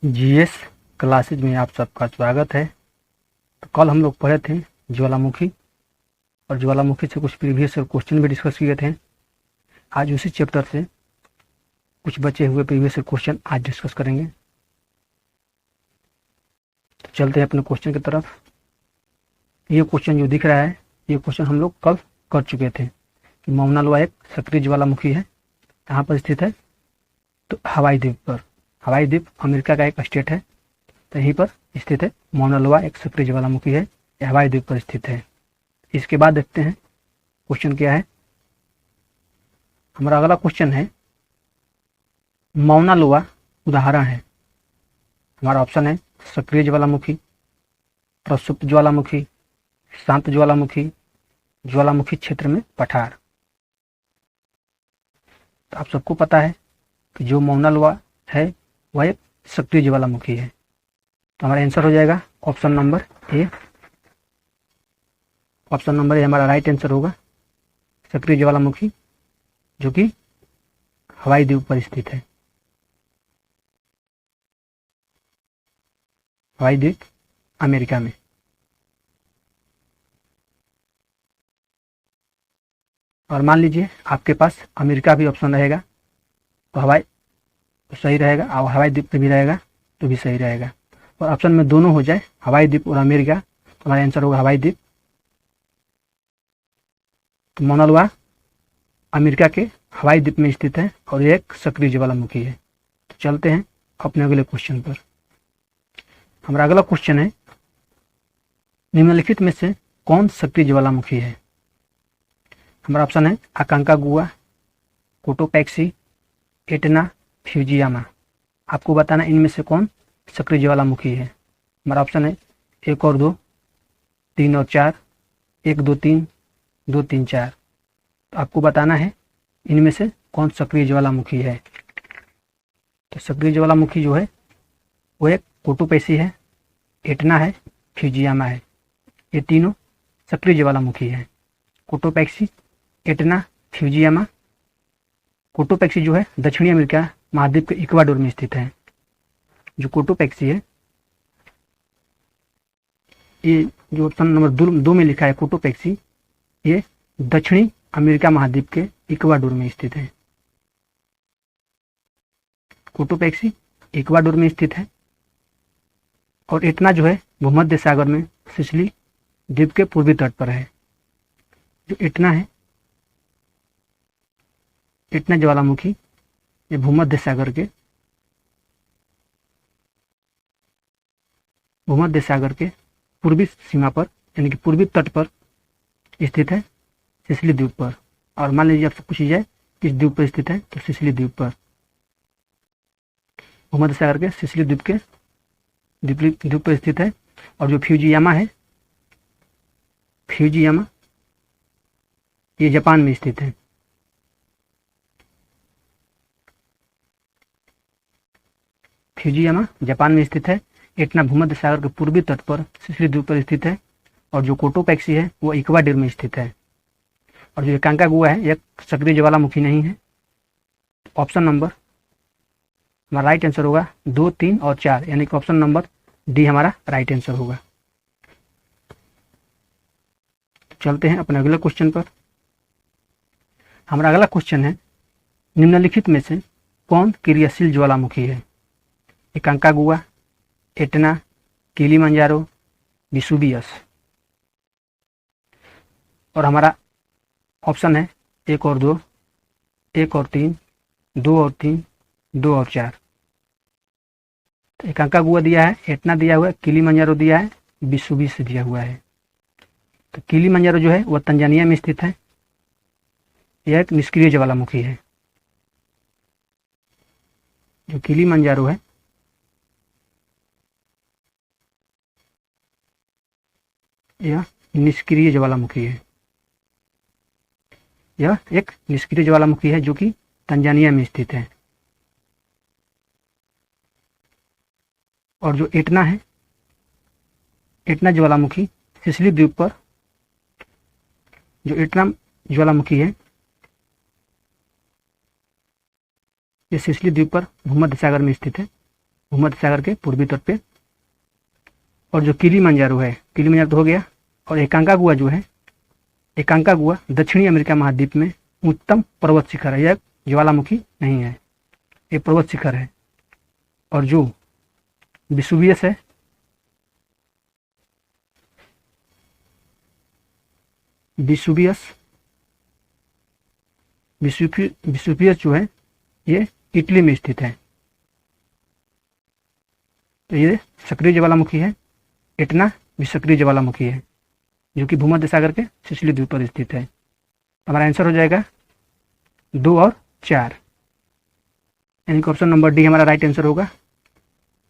GS classes में आप सबका स्वागत है। तो कल हम लोग पढ़े थे ज्वालामुखी, और ज्वालामुखी से कुछ प्रीवियस क्वेश्चन भी डिस्कस किए थे। आज उसी चैप्टर से कुछ बचे हुए प्रीवियस क्वेश्चन आज डिस्कस करेंगे। तो चलते हैं अपने क्वेश्चन की तरफ। ये क्वेश्चन जो दिख रहा है, ये क्वेश्चन हम लोग कल कर चुके थे कि माउना लोआ एक सक्रिय ज्वालामुखी है। कहाँ पर स्थित है? तो हवाई द्वीप पर। हवाई द्वीप अमेरिका का एक स्टेट है, तो यहीं पर स्थित है। माउना लोआ एक सक्रिय ज्वालामुखी है, यह हवाई द्वीप पर स्थित है। इसके बाद देखते हैं क्वेश्चन क्या है। हमारा अगला क्वेश्चन है माउना लोआ उदाहरण है। हमारा ऑप्शन है सक्रिय ज्वालामुखी, प्रसुप्त ज्वालामुखी, शांत ज्वालामुखी, ज्वालामुखी क्षेत्र में पठार। तो आप सबको पता है कि जो माउना लोआ है वह एक सक्रिय ज्वालामुखी है। तो हमारा आंसर हो जाएगा option number A. Option number A हमारा राइट आंसर होगा। सक्रिय ज्वालामुखी जो कि हवाई द्वीप पर स्थित है। हवाई द्वीप अमेरिका में। और मान लीजिए आपके पास अमेरिका भी ऑप्शन रहेगा तो हवाई तो सही रहेगा, और हवाई द्वीप पे भी रहेगा तो भी सही रहेगा। और ऑप्शन में दोनों हो जाए, हवाई द्वीप और अमेरिका, तो हमारा आंसर होगा हवाई द्वीप। तो माउना लोआ अमेरिका के हवाई द्वीप में स्थित है और ये एक सक्रिय ज्वालामुखी है। तो चलते हैं अपने अगले क्वेश्चन पर। हमारा अगला क्वेश्चन है निम्नलिखित में से कौन सक्रिय ज्वालामुखी है? हमारा ऑप्शन है अकांकागुआ, कोटोपैक्सी, एटना, फ्यूजियामा। आपको बताना इनमें से कौन सक्रिय ज्वालामुखी है। हमारा ऑप्शन है 1 और 2, 3 और 4, 1 2 3, 2 3 4। तो आपको बताना है इनमें से कौन सक्रिय ज्वालामुखी है। तो सक्रिय ज्वालामुखी जो है वो एक कोटोपैक्सी है, एटना है, फ्यूजियामा है। ये तीनों सक्रिय ज्वालामुखी है। Cotopaxi, Etna, Fujiyama. कोटोपैक्सी जो है दक्षिणी अमेरिका महाद्वीप के इक्वाडोर में स्थित है। जो कोटोपैक्सी है, ये जो ऑप्शन नंबर 2 में लिखा है कोटोपैक्सी, ये दक्षिणी अमेरिका महाद्वीप के इक्वाडोर में स्थित है। कोटोपैक्सी इक्वाडोर में स्थित है। और एटना जो है भूमध्य सागर में सिसिली द्वीप के पूर्वी तट पर है। जो एटना है, एटना ज्वालामुखी, ये भूमध्य सागर के पूर्वी सीमा पर, यानी कि पूर्वी तट पर स्थित है, सिसिली द्वीप पर। और मान लीजिए आपसे पूछी जाए किस द्वीप पर स्थित है, तो सिसिली द्वीप पर, भूमध्य सागर के सिसिली द्वीप पर स्थित है। और जो फ्यूजियामा है, फ्यूजियामा ये जापान में स्थित है। फ्यूजियामा जापान में स्थित है। एटना भूमध्य सागर के पूर्वी तट पर सिसिली द्वीप पर स्थित है। और जो कोटोपैक्सी है वो इक्वाडोर में स्थित है। और जो अकांकागुआ है एक सक्रिय ज्वालामुखी नहीं है। ऑप्शन नंबर हमारा राइट आंसर होगा 2 3 और 4, यानी कि ऑप्शन नंबर डी हमारा राइट आंसर होगा। चलते हैं अपने अगले क्वेश्चन पर। हमारा अगला क्वेश्चन है निम्नलिखित में से कौन क्रियाशील ज्वालामुखी है? अकांकागुआ, एटना, किलिमंजारो, विसुवियस। और हमारा ऑप्शन है 1 और 2, 1 और 3, 2 और 3, 2 और 4। तो अकांकागुआ दिया है, एटना दिया हुआ है, किलिमंजारो दिया है, विसुवियस दिया हुआ है। तो किलिमंजारो जो है वह तंजानिया में स्थित है। यह एक निष्क्रिय ज्वालामुखी है। जो किलिमंजारो है यह निष्क्रिय ज्वालामुखी है। यह एक निष्क्रिय ज्वालामुखी है जो कि तंजानिया में स्थित है। और जो एटना है, एटना ज्वालामुखी सिसिली द्वीप पर, जो एटना ज्वालामुखी है ये सिसिली द्वीप पर भूमध्य सागर में स्थित है। भूमध्य सागर के पूर्वी तट पे। और जो किलिमंजारो है, किलिमंजारो तो हो गया। और एकांकागुआ जो है, एकांकागुआ दक्षिणी अमेरिका महाद्वीप में उच्चतम पर्वत शिखर है। यह ज्वालामुखी नहीं है, ये पर्वत शिखर है। और जो विसुवियस है, विसुवियस जो है ये इटली में स्थित है। तो ये सक्रिय ज्वालामुखी है। एटना भी सक्रिय ज्वालामुखी है जो कि भूमध्य सागर के सिसिली द्वीप पर स्थित है। हमारा आंसर हो जाएगा 2 और 4, यानी कि ऑप्शन नंबर डी हमारा राइट आंसर होगा।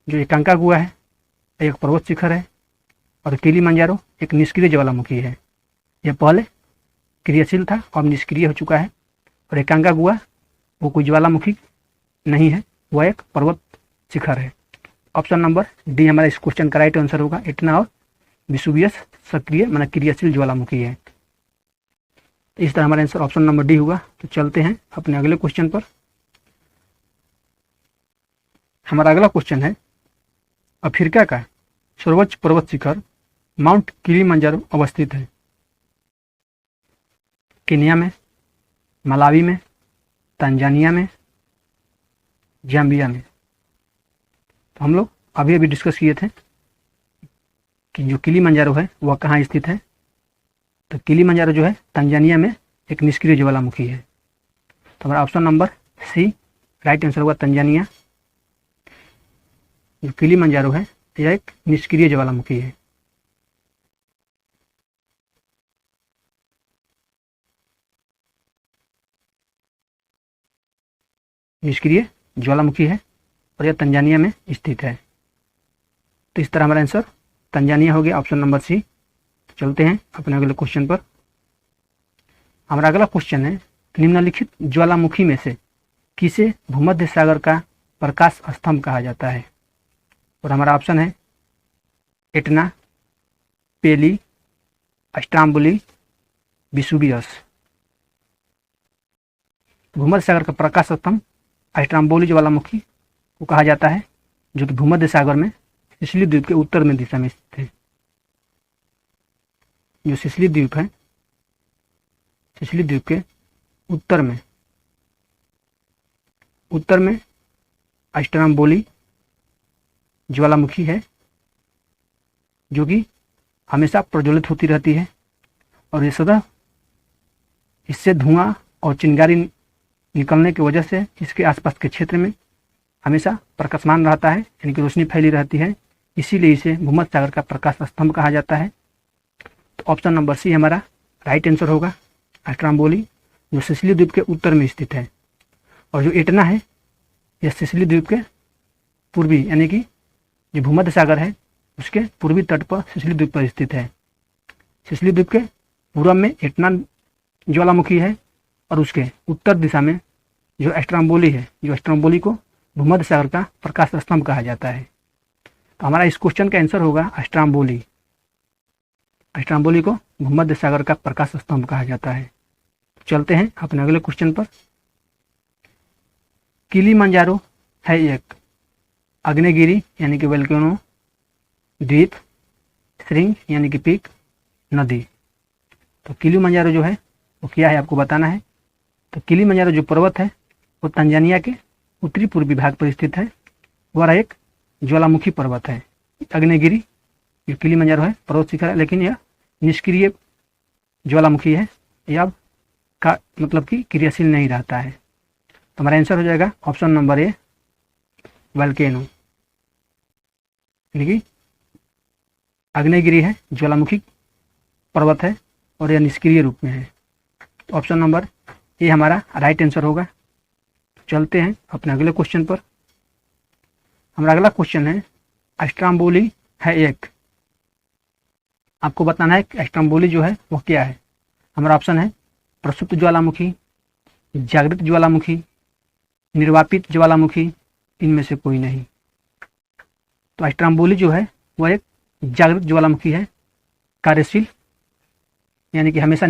जो एकांकागुआ है एक पर्वत शिखर है और किलिमंजारो एक निष्क्रिय ज्वालामुखी है। यह पहले क्रियाशील था और निष्क्रिय हो चुका है। और एकांकागुआ वो कोई ज्वालामुखी नहीं है, वह एक पर्वत शिखर है। ऑप्शन नंबर डी हमारा इस क्वेश्चन का राइट आंसर होगा। एटना और विसुवियस सक्रिय माना क्रियाशील ज्वालामुखी है। इस तरह हमारा आंसर ऑप्शन नंबर डी हुआ। तो चलते हैं अपने अगले क्वेश्चन पर। हमारा अगला क्वेश्चन है, अफ्रीका का सर्वोच्च पर्वत शिखर माउंट किलिमंजारो अवस्थित है केन्या में, मलावी में, तंजानिया में, जाम्बिया में। तो हम लोग अभी अभी डिस्कस किए थे कि जो किलिमंजारो है वह कहाँ स्थित है। तो किलिमंजारो जो है तंजानिया में एक निष्क्रिय ज्वालामुखी है। तो हमारा option number C right answer होगा, तंजानिया। जो किलिमंजारो है यह एक निष्क्रिय ज्वालामुखी है। निष्क्रिय ज्वालामुखी है और यह तंजानिया में स्थित है। तो इस तरह हमारा आंसर तंजानिया हो गया, ऑप्शन नंबर सी। चलते हैं अपने अगले क्वेश्चन पर। हमारा अगला क्वेश्चन है, निम्नलिखित ज्वालामुखी में से किसे भूमध्य सागर का प्रकाश स्तंभ कहा जाता है। और हमारा ऑप्शन है एटना, पेली, स्ट्राम्बोली, विसुवियस। भूमध्य सागर का प्रकाश स्तंभ स्ट्राम्बोली ज्वालामुखी को कहा जाता है, जो कि भूमध्य सागर में सिसिली द्वीप के उत्तर में दिशा में स्थित है। जो सिसिली द्वीप है, सिसिली द्वीप के उत्तर में स्ट्राम्बोली ज्वालामुखी है, जो कि हमेशा प्रज्वलित होती रहती है। और ये सदा इससे धुआं और चिंगारी निकलने की वजह से इसके आसपास के क्षेत्र में हमेशा प्रकाशमान रहता है, यानी कि रोशनी फैली रहती है। इसीलिए इसे भूमध्य सागर का प्रकाश स्तंभ कहा जाता है। तो ऑप्शन नंबर सी हमारा राइट आंसर होगा, स्ट्राम्बोली, जो सिसिली द्वीप के उत्तर में स्थित है। और जो एटना है यह सिसिली द्वीप के पूर्वी, यानी कि जो भूमध्य सागर है उसके पूर्वी तट पर सिसिली द्वीप पर स्थित है। सिसिली द्वीप के पूर्व में एटना ज्वालामुखी है और उसके उत्तर दिशा में जो स्ट्राम्बोली है, जो स्ट्राम्बोली को भूमध्य सागर का प्रकाश स्तंभ कहा जाता है। तो हमारा इस क्वेश्चन का आंसर होगा स्ट्राम्बोली। स्ट्राम्बोली को भूमध्य सागर का प्रकाश स्तंभ कहा जाता है। चलते हैं अपने अगले क्वेश्चन पर। किलिमंजारो है एक आग्नेयगिरी यानी कि वोल्केनो, द्वीप, श्रृंग यानी कि पीक, नदी। तो किलिमंजारो जो है वो क्या है आपको बताना है। तो किलिमंजारो जो पर्वत है वो तंजानिया के उत्तरी पूर्वी भाग पर स्थित है। वह एक ज्वालामुखी पर्वत है। आग्नेयगिरी जो किलिमंजारो है पर्वत शिखर है, लेकिन यह निष्क्रिय ज्वालामुखी है। यह का मतलब कि क्रियाशील नहीं रहता है। तो हमारा आंसर हो जाएगा ऑप्शन नंबर ए, वोल्केनो, यानी कि आग्नेयगिरी है, ज्वालामुखी पर्वत है और यह निष्क्रिय रूप में है। तो ऑप्शन नंबर ए हमारा राइट आंसर होगा। चलते हैं अपने अगले क्वेश्चन पर। हमारा अगला क्वेश्चन है, स्ट्राम्बोली है एक, आपको बताना है कि स्ट्राम्बोली जो है वह क्या है। हमारा ऑप्शन है प्रसुप्त ज्वालामुखी, जागृत ज्वालामुखी, निर्वापित ज्वालामुखी, इनमें से कोई नहीं। तो स्ट्राम्बोली जो है वह एक जागृत ज्वालामुखी है, कार्यशील यानी कि हमेशा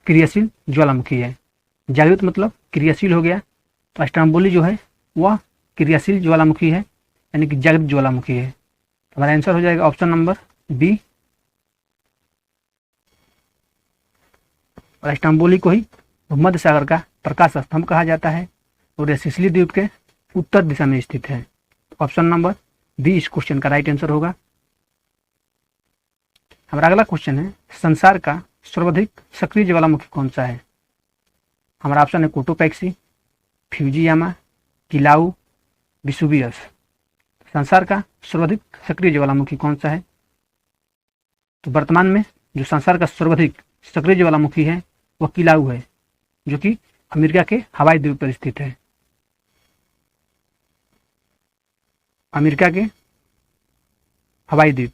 क्रियाशील ज्वालामुखी है। जागृत मतलब क्रियाशील हो गया। तो स्ट्राम्बोली जो है वह क्रियाशील ज्वालामुखी है यानी कि जागृत ज्वालामुखी है। तो हमारा आंसर हो जाएगा ऑप्शन नंबर बी। और स्टम्बोली को ही भूमध्य सागर का प्रकाश स्तंभ कहा जाता है और यह सिसिली द्वीप के उत्तर दिशा में स्थित है। ऑप्शन नंबर बी इस क्वेश्चन का राइट आंसर होगा। हमारा अगला क्वेश्चन है, संसार का सर्वाधिक सक्रिय ज्वालामुखी कौन सा है? हमारा ऑप्शन है कोटोपैक्सी, फ्यूजियामा, किलाउ, विसुवियस। संसार का सर्वाधिक सक्रिय ज्वालामुखी कौन सा है? तो वर्तमान में जो संसार का सर्वाधिक सक्रिय ज्वालामुखी है वह किलाउ है, जो कि अमेरिका के हवाई द्वीप पर स्थित है। अमेरिका के हवाई द्वीप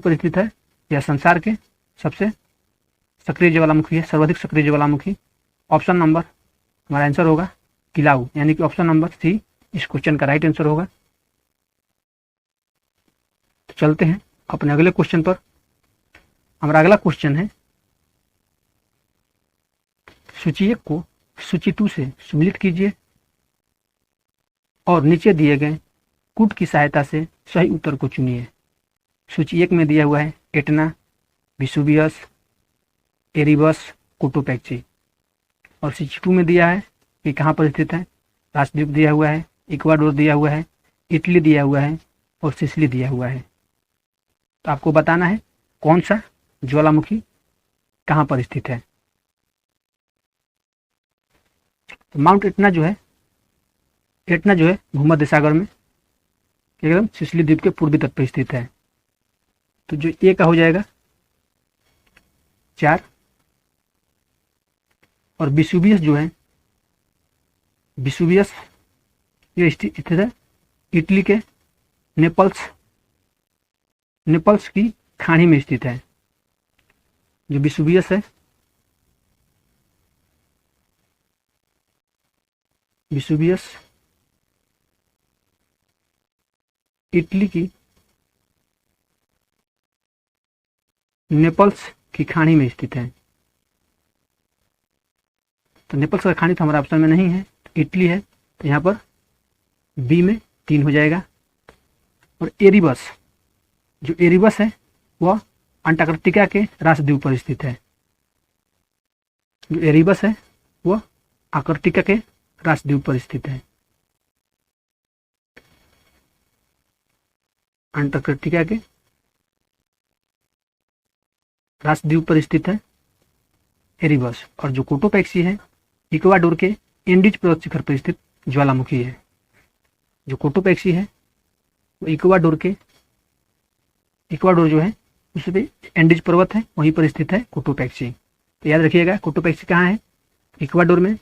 पर स्थित है। यह संसार के सबसे सक्रिय ज्वालामुखी है, सर्वाधिक सक्रिय ज्वालामुखी। ऑप्शन नंबर हमारा आंसर होगा किलाउ, यानी कि ऑप्शन नंबर सी इस क्वेश्चन का राइट आंसर होगा। तो चलते हैं अपने अगले क्वेश्चन पर। हमारा अगला क्वेश्चन है, सूची 1 को सूची 2 से सम्मिलित कीजिए और नीचे दिए गए कूट की सहायता से सही उत्तर को चुनिए। सूची 1 में दिया हुआ है एटना, विसुवियस, एरिबस, कोटोपैक्सी। और सूची 2 में दिया है कि कहाँ पर स्थित है। राजद्वीप दिया हुआ है, इक्वाडोर दिया हुआ है, इटली दिया हुआ है और सिसिली दिया हुआ है। तो आपको बताना है कौन सा ज्वालामुखी कहाँ पर स्थित है। तो माउंट एटना जो है भूमध्य सागर में एकदम सिसिली द्वीप के पूर्वी तट पर स्थित है। तो जो ए का हो जाएगा 4। और विसुवियस जो है, विसुवियस ये स्थित है इटली के नेपल्स की खाड़ी में स्थित है। जो विसुवियस है, विसुवियस इटली की नेपल्स की खाड़ी में स्थित है। तो नेपल्स का खाड़ी तो हमारा ऑप्शन में नहीं है, इटली है। तो यहाँ पर बी में 3 हो जाएगा। और एरिबस, जो एरिबस है वह अंटार्कटिका के राजद्वीप पर स्थित है। जो एरिबस है वह अंटार्कटिका के राजद्वीप पर स्थित है। अंटार्कटिका के राजद्वीप पर स्थित है एरिबस। और जो कोटोपैक्सी है इक्वाडोर के एंडीज पर्वत शिखर पर स्थित ज्वालामुखी है। जो कोटोपैक्सी है वो इक्वाडोर जो है उस पे एंडीज पर्वत है, वहीं पर स्थित है कोटोपैक्सी। तो याद रखिएगा कोटोपैक्सी कहाँ है, इक्वाडोर में।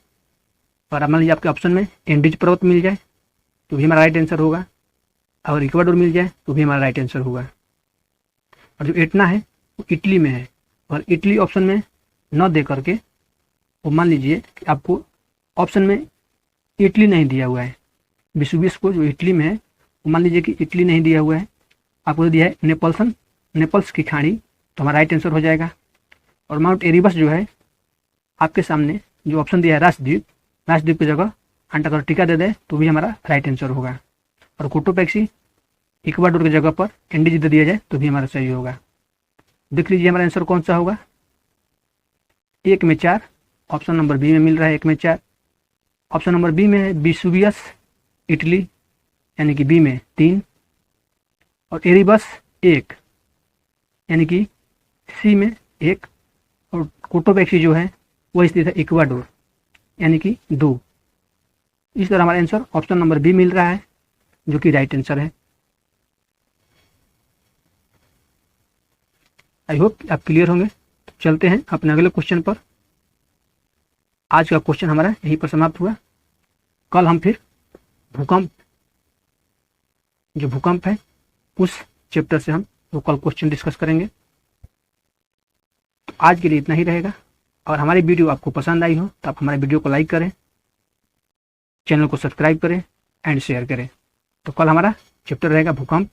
और मान लीजिए आपके ऑप्शन में एंडीज पर्वत मिल जाए तो भी हमारा राइट आंसर होगा, और इक्वाडोर मिल जाए तो भी हमारा राइट आंसर होगा। और जो एटना है वो इटली में है, और इटली ऑप्शन में न दे करके वो मान लीजिए कि आपको ऑप्शन में इटली नहीं दिया हुआ है। विसुवियस को जो इटली में है वो मान लीजिए कि इटली नहीं दिया हुआ है, आपको दिया है नेपल्स की खाड़ी, तो हमारा राइट आंसर हो जाएगा। और माउंट एरिबस जो है आपके सामने जो ऑप्शन दिया है राजद्वीप की जगह अंटार्कटिका दे दे तो भी हमारा राइट आंसर होगा। और कोटोपैक्सी इक्वाडोर की जगह पर एंडीज दे दिया जाए तो भी हमारा सही होगा। देख लीजिए हमारा आंसर कौन सा होगा। 1 में 4, ऑप्शन नंबर बी में मिल रहा है 1 में 4। ऑप्शन नंबर बी में है विसुवियस इटली, यानी कि बी में 3। और एरिबस 1, यानी कि सी में 1। और कोटोपैक्सी जो है वह स्थित है इक्वाडोर, यानी कि 2। इस तरह हमारा आंसर ऑप्शन नंबर बी मिल रहा है, जो कि राइट आंसर है। आई होप आप क्लियर होंगे। चलते हैं अपने अगले क्वेश्चन पर। आज का क्वेश्चन हमारा यहीं पर समाप्त हुआ। कल हम फिर भूकंप है उस चैप्टर से हम वो कल क्वेश्चन डिस्कस करेंगे। तो आज के लिए इतना ही रहेगा। और हमारी वीडियो आपको पसंद आई हो तो आप हमारे वीडियो को लाइक करें, चैनल को सब्सक्राइब करें एंड शेयर करें। तो कल हमारा चैप्टर रहेगा भूकंप।